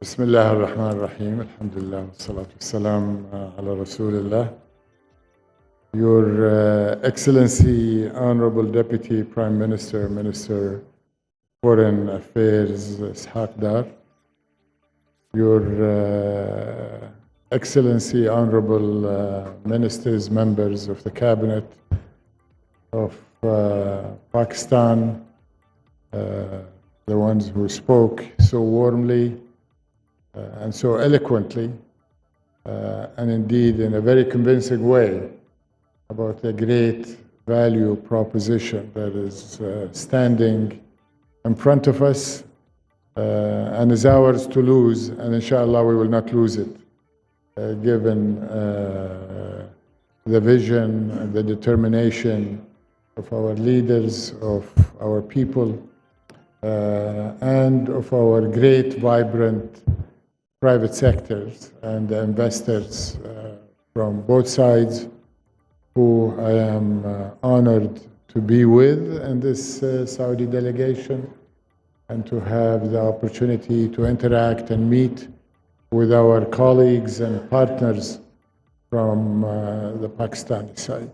بسم الله الرحمن الرحيم الحمد لله والصلاة والسلام على رسول الله. Your Excellency, Honorable Deputy Prime Minister, Minister Foreign Affairs, Ishaq Dar. Your Excellency, Honorable Ministers, members of the Cabinet of Pakistan, the ones who spoke so warmly and so eloquently, and indeed in a very convincing way about the great value proposition that is standing in front of us and is ours to lose, and inshallah we will not lose it, given the vision and the determination of our leaders, of our people, and of our great, vibrant private sectors and the investors from both sides, who I am honored to be with in this Saudi delegation and to have the opportunity to interact and meet with our colleagues and partners from the Pakistani side.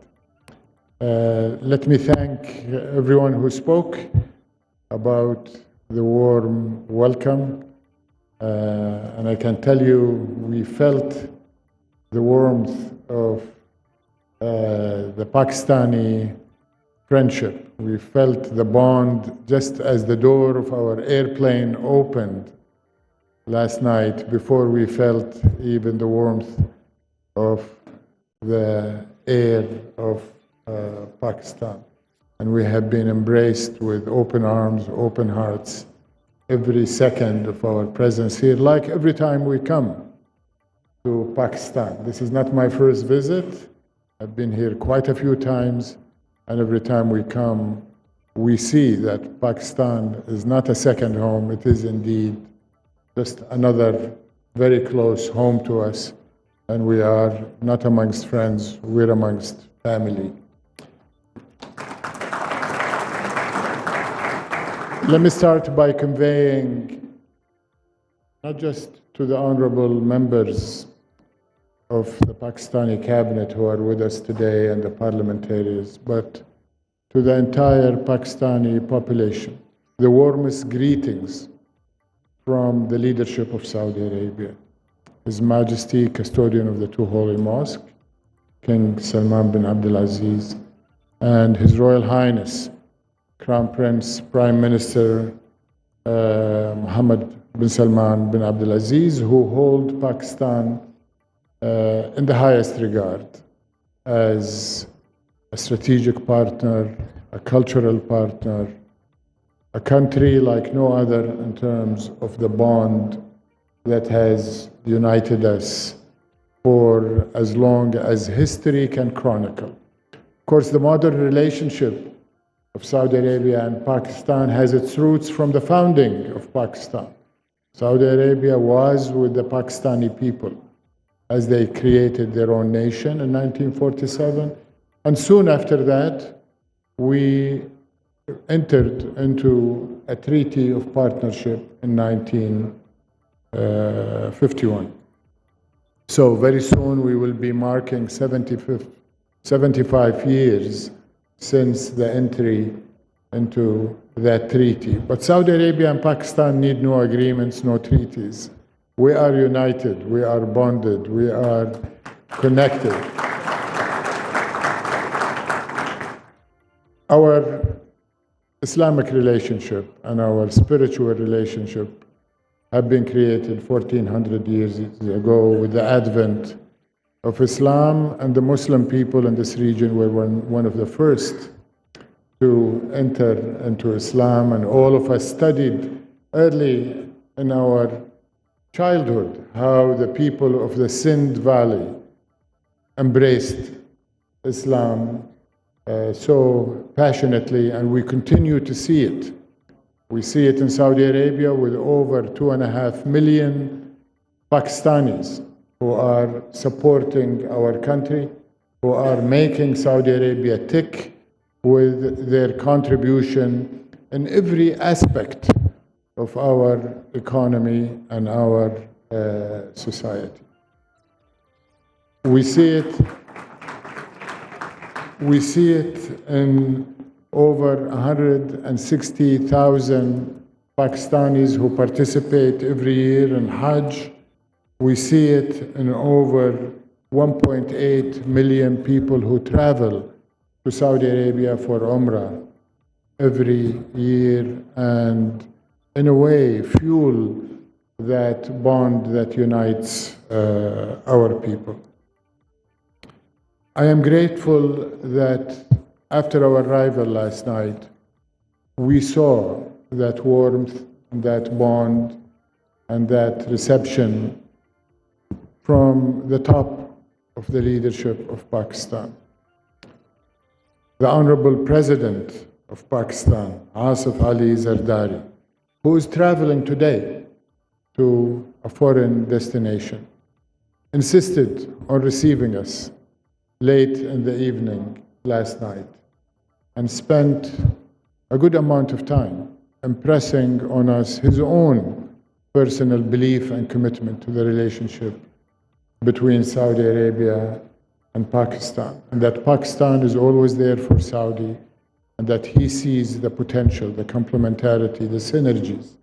Let me thank everyone who spoke about the warm welcome. And I can tell you, we felt the warmth of the Pakistani friendship. We felt the bond just as the door of our airplane opened last night, before we felt even the warmth of the air of Pakistan. And we have been embraced with open arms, open hearts, every second of our presence here, like every time we come to Pakistan. This is not my first visit. I've been here quite a few times, and every time we come, we see that Pakistan is not a second home. It is indeed just another very close home to us, and we are not amongst friends, we're amongst family. Let me start by conveying, not just to the honorable members of the Pakistani cabinet who are with us today and the parliamentarians, but to the entire Pakistani population, the warmest greetings from the leadership of Saudi Arabia, His Majesty, Custodian of the Two Holy Mosques, King Salman bin Abdulaziz, and His Royal Highness, Crown Prince, Prime Minister Mohammed bin Salman bin Abdulaziz, who hold Pakistan in the highest regard as a strategic partner, a cultural partner, a country like no other in terms of the bond that has united us for as long as history can chronicle. Of course, the modern relationship of Saudi Arabia and Pakistan has its roots from the founding of Pakistan. Saudi Arabia was with the Pakistani people as they created their own nation in 1947. And soon after that, we entered into a treaty of partnership in 1951. So very soon we will be marking 75 years since the entry into that treaty. But Saudi Arabia and Pakistan need no agreements, no treaties. We are united, we are bonded, we are connected. Our Islamic relationship and our spiritual relationship have been created 1400 years ago with the advent of Islam, and the Muslim people in this region were one of the first to enter into Islam, and all of us studied early in our childhood how the people of the Sindh Valley embraced Islam so passionately, and we continue to see it. We see it in Saudi Arabia with over 2.5 million Pakistanis who are supporting our country, who are making Saudi Arabia tick with their contribution in every aspect of our economy and our society. We see it in over 160,000 Pakistanis who participate every year in Hajj. We see it in over 1.8 million people who travel to Saudi Arabia for Umrah every year, and in a way fuel that bond that unites our people. I am grateful that after our arrival last night, we saw that warmth, that bond, and that reception from the top of the leadership of Pakistan. The Honorable President of Pakistan, Asif Ali Zardari, who is traveling today to a foreign destination, insisted on receiving us late in the evening last night and spent a good amount of time impressing on us his own personal belief and commitment to the relationship between Saudi Arabia and Pakistan, and that Pakistan is always there for Saudi, and that he sees the potential, the complementarity, the synergies,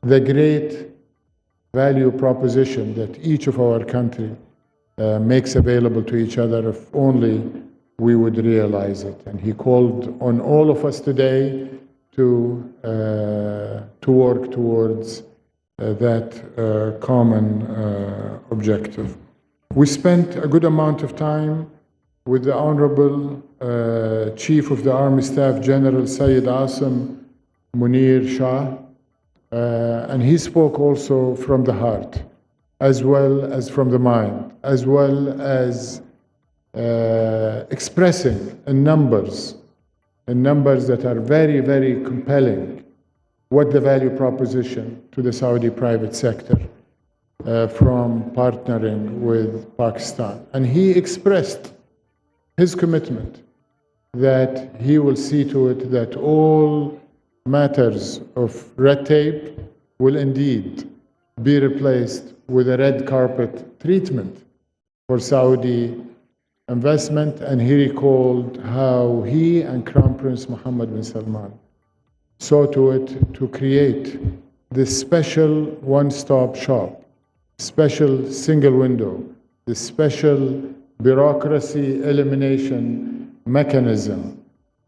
the great value proposition that each of our country makes available to each other if only we would realize it. And he called on all of us today to work towards that common objective. We spent a good amount of time with the Honorable Chief of the Army Staff General Sayyid Asim Munir Shah, and he spoke also from the heart, as well as from the mind, as well as expressing in numbers that are very, very compelling, what the value proposition to the Saudi private sector from partnering with Pakistan. And he expressed his commitment that he will see to it that all matters of red tape will indeed be replaced with a red carpet treatment for Saudi investment. And he recalled how he and Crown Prince Mohammed bin Salman saw to it to create this special one-stop shop, special single window, this special bureaucracy elimination mechanism,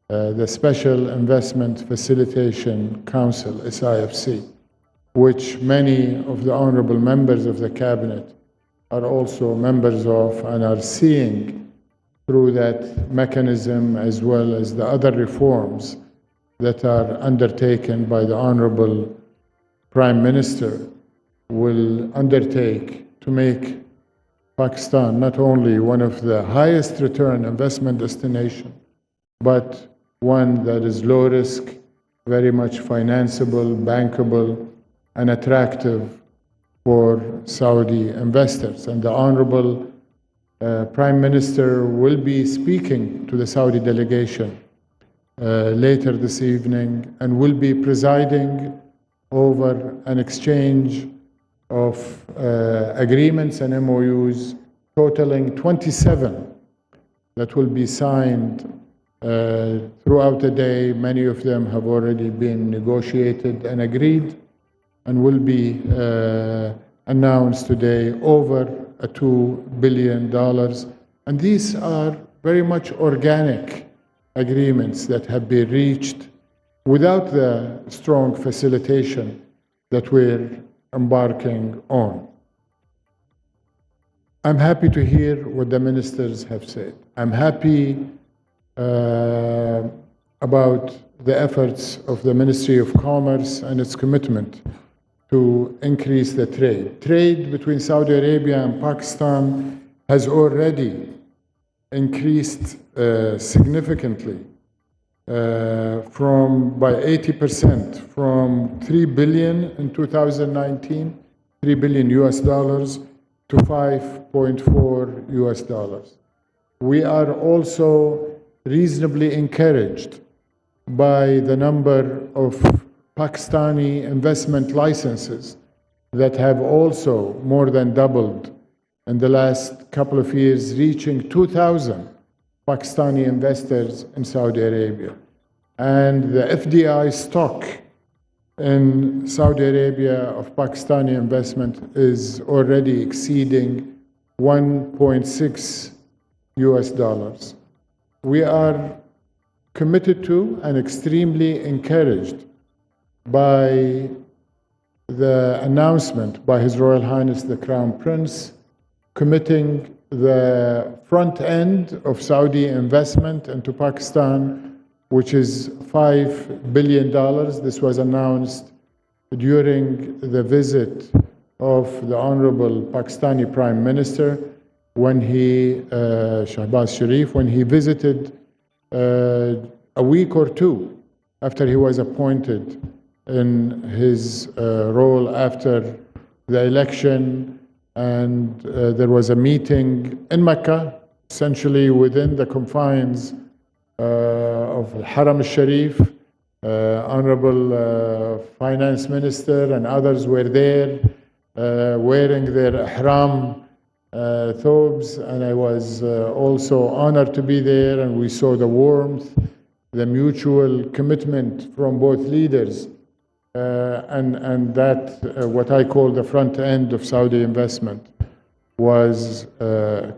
the Special Investment Facilitation Council, SIFC, which many of the honorable members of the cabinet are also members of and are seeing through that mechanism, as well as the other reforms that are undertaken by the Honorable Prime Minister, will undertake to make Pakistan not only one of the highest return investment destination, but one that is low risk, very much financeable, bankable, and attractive for Saudi investors. And the Honorable Prime Minister will be speaking to the Saudi delegation later this evening, and will be presiding over an exchange of agreements and MOUs totaling 27 that will be signed throughout the day. Many of them have already been negotiated and agreed, and will be announced today, over $2 billion. And these are very much organic agreements that have been reached without the strong facilitation that we're embarking on. I'm happy to hear what the ministers have said. I'm happy about the efforts of the Ministry of Commerce and its commitment to increase the trade. Trade between Saudi Arabia and Pakistan has already increased significantly by 80%, from $3 billion in 2019, $3 billion US dollars, to $5.4 US dollars. We are also reasonably encouraged by the number of Pakistani investment licenses that have also more than doubled in the last couple of years, reaching 2,000 Pakistani investors in Saudi Arabia. And the FDI stock in Saudi Arabia of Pakistani investment is already exceeding 1.6 US dollars. We are committed to and extremely encouraged by the announcement by His Royal Highness the Crown Prince committing the front end of Saudi investment into Pakistan, which is $5 billion. This was announced during the visit of the Honorable Pakistani Prime Minister when he, Shahbaz Sharif, when he visited a week or two after he was appointed in his role after the election, and there was a meeting in Mecca, essentially within the confines of Haram al-Sharif. Honorable Finance Minister and others were there wearing their ihram thobes, and I was also honored to be there, and we saw the warmth, the mutual commitment from both leaders, and that what I call the front end of Saudi investment was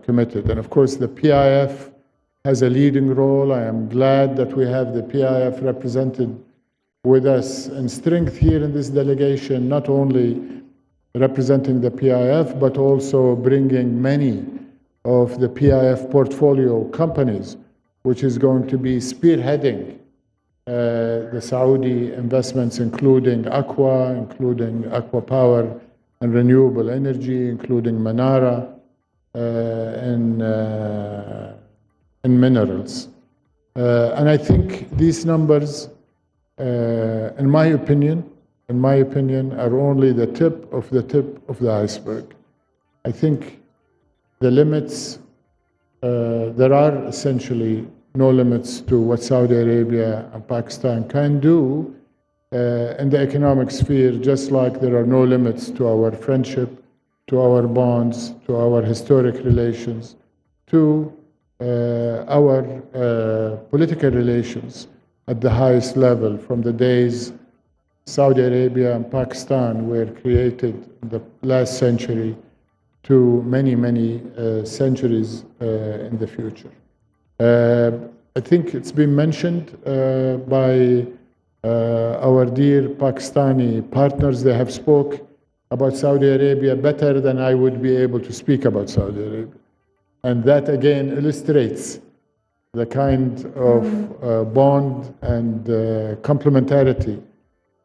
committed. And of course the PIF has a leading role. I am glad that we have the PIF represented with us in strength here in this delegation, not only representing the PIF, but also bringing many of the PIF portfolio companies, which is going to be spearheading the Saudi investments, including Aqua Power and renewable energy, including Manara and minerals. And I think these numbers, in my opinion, are only the tip of the iceberg. I think the limits, there are essentially no limits to what Saudi Arabia and Pakistan can do in the economic sphere, just like there are no limits to our friendship, to our bonds, to our historic relations, to our political relations at the highest level, from the days Saudi Arabia and Pakistan were created in the last century to many, many centuries in the future. I think it's been mentioned by our dear Pakistani partners. They have spoke about Saudi Arabia better than I would be able to speak about Saudi Arabia. And that again illustrates the kind of bond and complementarity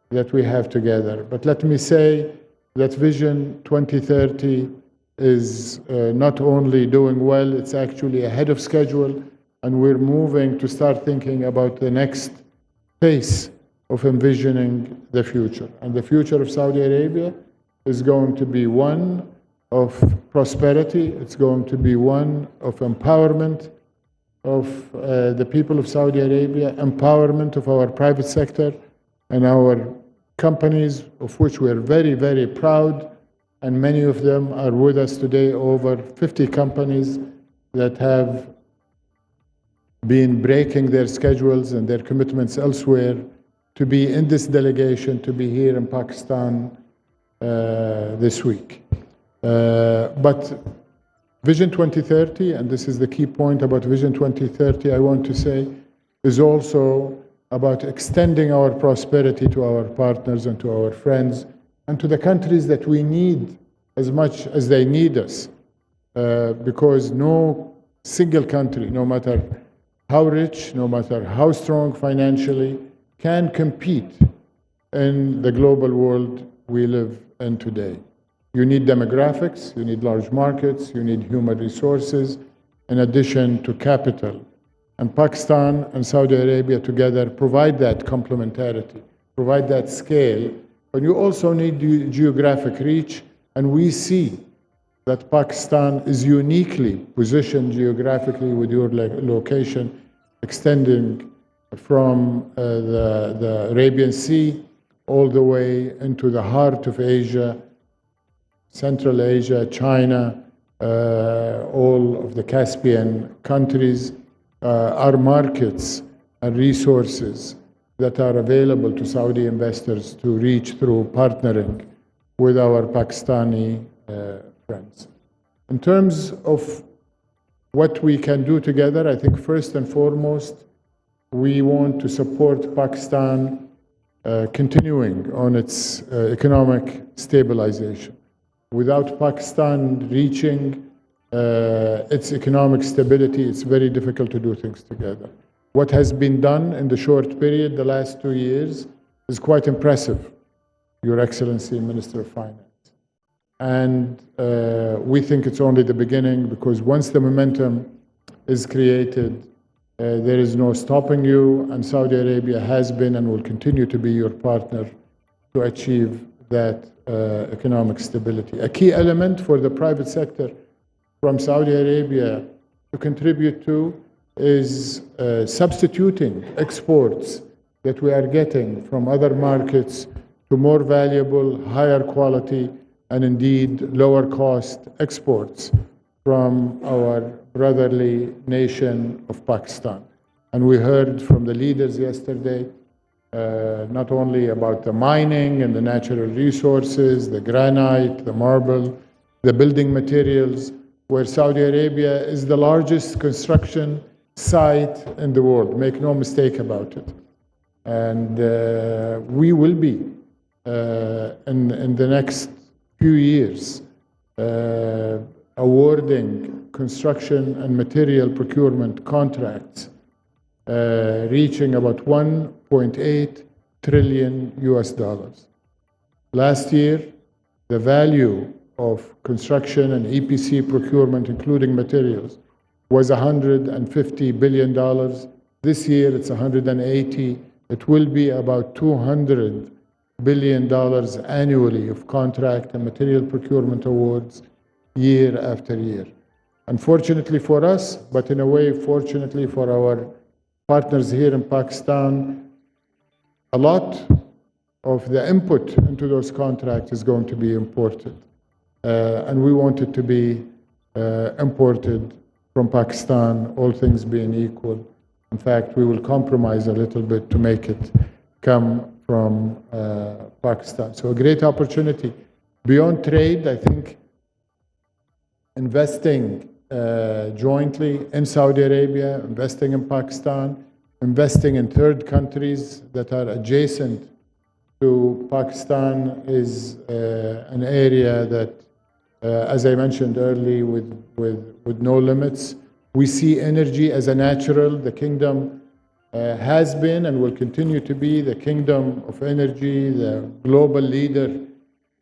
that we have together. But let me say that Vision 2030 is not only doing well, it's actually ahead of schedule, and we're moving to start thinking about the next phase of envisioning the future. And the future of Saudi Arabia is going to be one of prosperity, it's going to be one of empowerment of the people of Saudi Arabia, empowerment of our private sector and our companies, of which we are very, very proud, and many of them are with us today, over 50 companies that have been breaking their schedules and their commitments elsewhere to be in this delegation, to be here in Pakistan this week. But Vision 2030, and this is the key point about Vision 2030, I want to say, is also about extending our prosperity to our partners and to our friends and to the countries that we need as much as they need us. Because no single country, no matter how rich, no matter how strong financially, can compete in the global world we live in today. You need demographics, you need large markets, you need human resources, in addition to capital. And Pakistan and Saudi Arabia together provide that complementarity, provide that scale, but you also need geographic reach, and we see that Pakistan is uniquely positioned geographically with your extending from the Arabian Sea all the way into the heart of Asia, Central Asia, China, all of the Caspian countries, are markets and resources that are available to Saudi investors to reach through partnering with our Pakistani friends. In terms of what we can do together, I think first and foremost, we want to support Pakistan continuing on its economic stabilization. Without Pakistan reaching its economic stability, it's very difficult to do things together. What has been done in the short period, the last 2 years, is quite impressive, Your Excellency, Minister of Finance. And we think it's only the beginning, because once the momentum is created, there is no stopping you, and Saudi Arabia has been and will continue to be your partner to achieve that economic stability. A key element for the private sector from Saudi Arabia to contribute to is substituting exports that we are getting from other markets to more valuable, higher quality, and indeed lower cost exports from our brotherly nation of Pakistan. And we heard from the leaders yesterday not only about the mining and the natural resources, the granite, the marble, the building materials, where Saudi Arabia is the largest construction site in the world. Make no mistake about it. And we will be, in the next few years, awarding construction and material procurement contracts reaching about 1.8 trillion US dollars. Last year, the value of construction and EPC procurement, including materials, was $150 billion. This year, it's 180. It will be about $200 billion annually of contract and material procurement awards year after year. Unfortunately for us, but in a way, fortunately for our partners here in Pakistan, a lot of the input into those contracts is going to be imported. And we want it to be imported from Pakistan, all things being equal. In fact, we will compromise a little bit to make it come from Pakistan. So a great opportunity. Beyond trade, I think investing jointly in Saudi Arabia, investing in Pakistan, investing in third countries that are adjacent to Pakistan is an area that, as I mentioned earlier, with no limits. We see energy as a natural. The kingdom has been and will continue to be the kingdom of energy, the global leader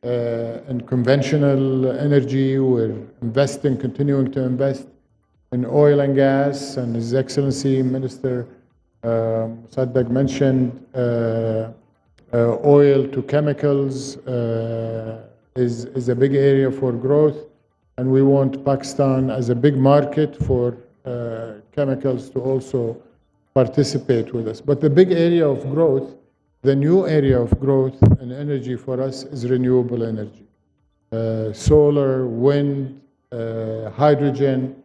in conventional energy. We're investing, continuing to invest in oil and gas, and His Excellency Minister Sadegh mentioned oil to chemicals is a big area for growth, and we want Pakistan as a big market for chemicals to also participate with us. But the big area of growth, the new area of growth and energy for us is renewable energy. Solar, wind, hydrogen,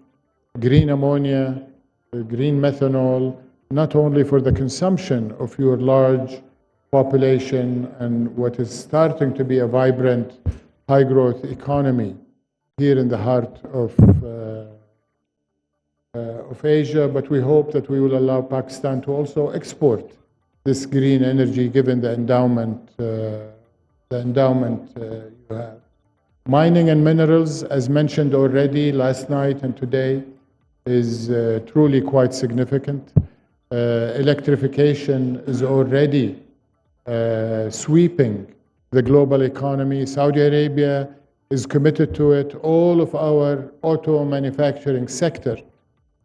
green ammonia, green methanol, not only for the consumption of your large population and what is starting to be a vibrant, high-growth economy here in the heart of Asia, but we hope that we will allow Pakistan to also export this green energy, given the endowment you have. Mining and minerals, as mentioned already last night and today, is truly quite significant. Electrification is already sweeping the global economy. Saudi Arabia is committed to it. All of our auto manufacturing sector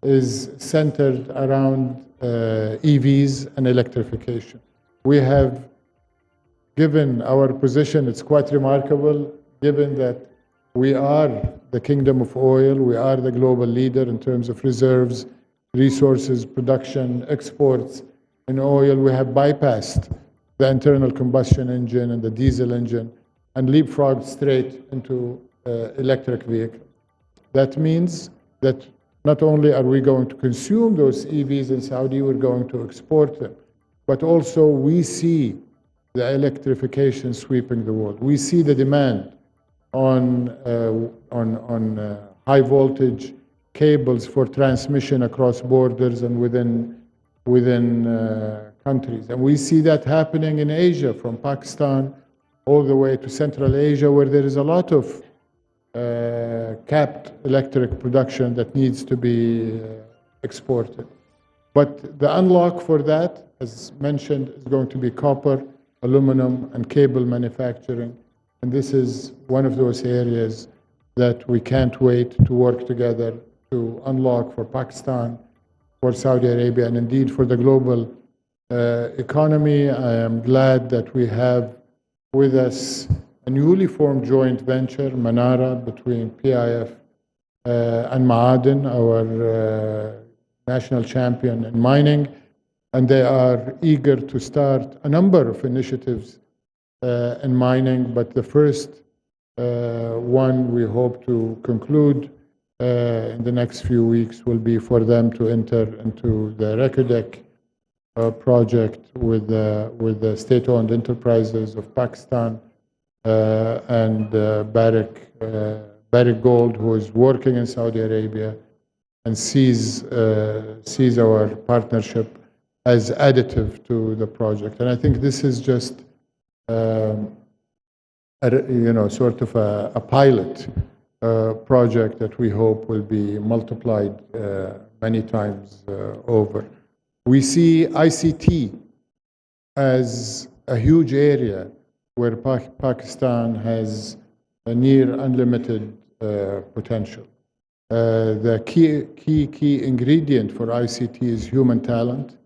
is centered around EVs and electrification. We have given our position, it's quite remarkable, given that we are the kingdom of oil, we are the global leader in terms of reserves, resources, production, exports in oil. We have bypassed the internal combustion engine and the diesel engine, and leapfrog straight into electric vehicles. That means that not only are we going to consume those EVs in Saudi, we're going to export them, but also we see the electrification sweeping the world. We see the demand on high voltage cables for transmission across borders and within countries. And we see that happening in Asia, from Pakistan all the way to Central Asia, where there is a lot of capped electric production that needs to be exported. But the unlock for that, as mentioned, is going to be copper, aluminum, and cable manufacturing. And this is one of those areas that we can't wait to work together to unlock for Pakistan, for Saudi Arabia, and indeed for the global economy. I am glad that we have with us a newly formed joint venture, Manara, between PIF and Ma'aden, our national champion in mining, and they are eager to start a number of initiatives in mining, but the first one we hope to conclude in the next few weeks will be for them to enter into the Reko project with the state-owned enterprises of Pakistan and Bar-Aks Gold, who is working in Saudi Arabia and sees our partnership as additive to the project. And I think this is just sort of a pilot project that we hope will be multiplied many times over. We see ICT as a huge area where Pakistan has a near unlimited potential. The key ingredient for ICT is human talent,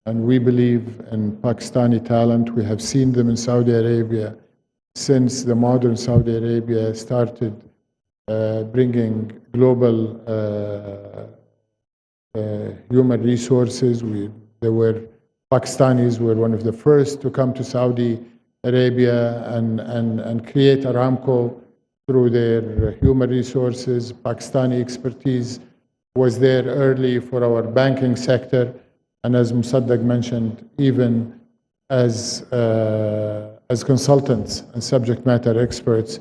and we believe in Pakistani talent. We have seen them in Saudi Arabia since the modern Saudi Arabia started bringing global human resources. Pakistanis were one of the first to come to Saudi Arabia and create Aramco through their human resources. Pakistani expertise was there early for our banking sector, and as Musaddiq mentioned, even as consultants and subject matter experts.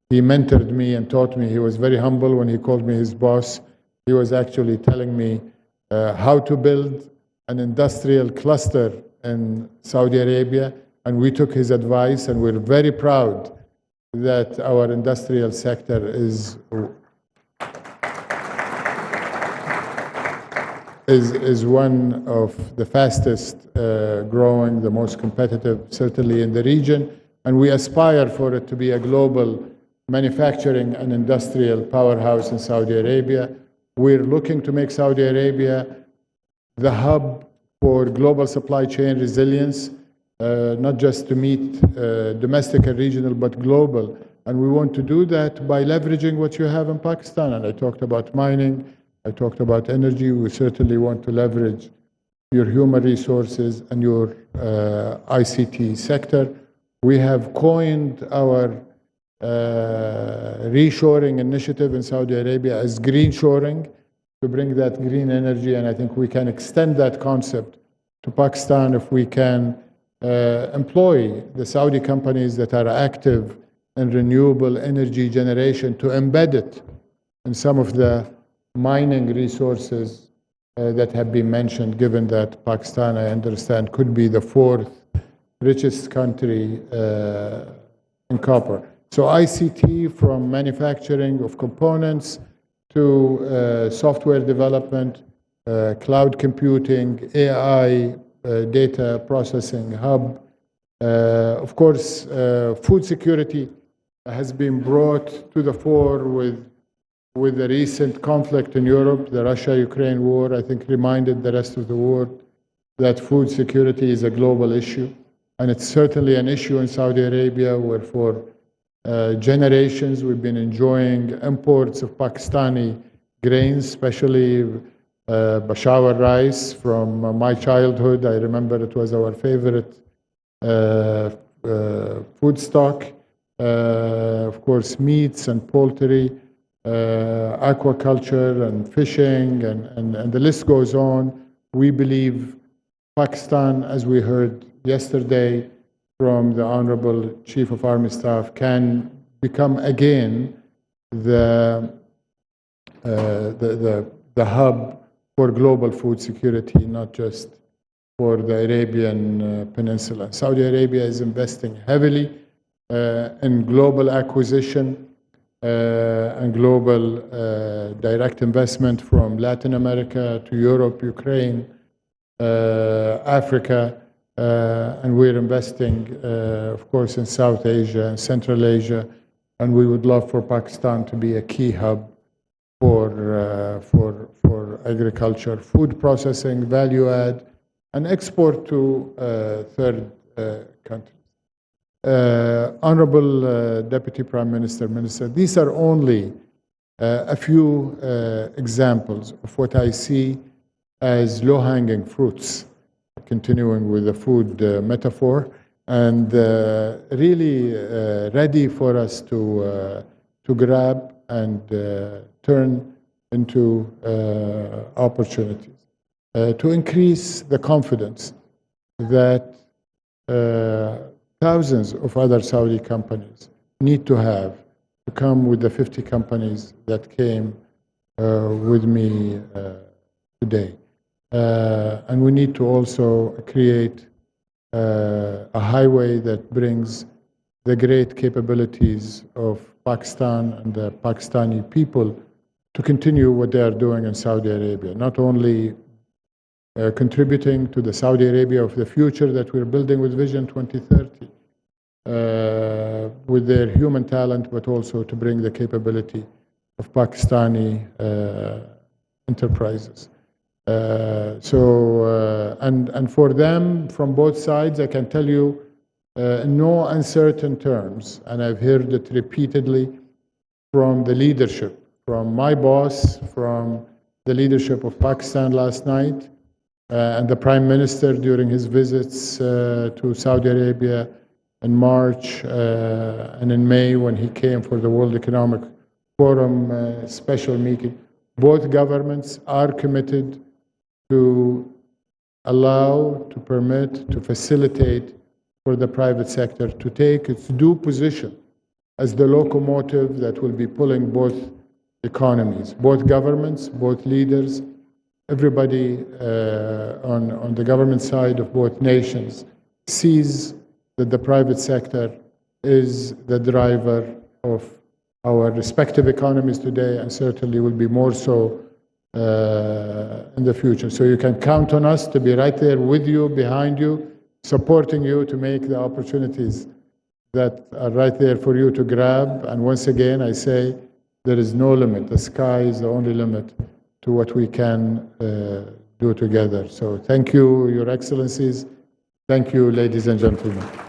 He mentored me and taught me. He was very humble when he called me his boss. He was actually telling me how to build an industrial cluster in Saudi Arabia, and we took his advice, and we're very proud that our industrial sector is one of the fastest growing, the most competitive, certainly in the region, and we aspire for it to be a global manufacturing and industrial powerhouse in Saudi Arabia. We're looking to make Saudi Arabia the hub for global supply chain resilience, not just to meet domestic and regional, but global. And we want to do that by leveraging what you have in Pakistan. And I talked about mining, I talked about energy. We certainly want to leverage your human resources and your ICT sector. We have coined our reshoring initiative in Saudi Arabia as green shoring, to bring that green energy, and I think we can extend that concept to Pakistan if we can employ the Saudi companies that are active in renewable energy generation to embed it in some of the mining resources that have been mentioned, given that Pakistan, I understand, could be the fourth richest country in copper. So ICT, from manufacturing of components to software development, cloud computing, AI, data processing hub. Of course, food security has been brought to the fore with the recent conflict in Europe. The Russia-Ukraine war, I think, reminded the rest of the world that food security is a global issue. And it's certainly an issue in Saudi Arabia, where for generations we've been enjoying imports of Pakistani grains, especially Peshawar rice from my childhood. I remember it was our favorite food stock, of course, meats and poultry, aquaculture and fishing, and the list goes on. We believe Pakistan, as we heard yesterday from the Honorable Chief of Army Staff, can become again the hub for global food security, not just for the Arabian Peninsula. Saudi Arabia is investing heavily in global acquisition and global direct investment from Latin America to Europe, Ukraine, Africa, and we're investing, of course, in South Asia and Central Asia, and we would love for Pakistan to be a key hub for agriculture, food processing, value add, and export to third countries. Honorable Deputy Prime Minister, Minister, these are only a few examples of what I see as low-hanging fruits, continuing with the food metaphor, and really ready for us to grab and turn into opportunities, to increase the confidence that thousands of other Saudi companies need to have to come with the 50 companies that came with me today. And we need to also create a highway that brings the great capabilities of Pakistan and the Pakistani people to continue what they are doing in Saudi Arabia, not only contributing to the Saudi Arabia of the future that we're building with Vision 2030, with their human talent, but also to bring the capability of Pakistani enterprises. And for them, from both sides, I can tell you in no uncertain terms, and I've heard it repeatedly from the leadership, from my boss, from the leadership of Pakistan last night, and the Prime Minister during his visits to Saudi Arabia in March and in May when he came for the World Economic Forum special meeting. Both governments are committed to allow, to permit, to facilitate for the private sector to take its due position as the locomotive that will be pulling both economies, both governments, both leaders, everybody on the government side of both nations sees that the private sector is the driver of our respective economies today and certainly will be more so in the future. So you can count on us to be right there with you, behind you, supporting you to make the opportunities that are right there for you to grab. And once again, I say there is no limit. The sky is the only limit to what we can do together. So thank you, Your Excellencies. Thank you, ladies and gentlemen.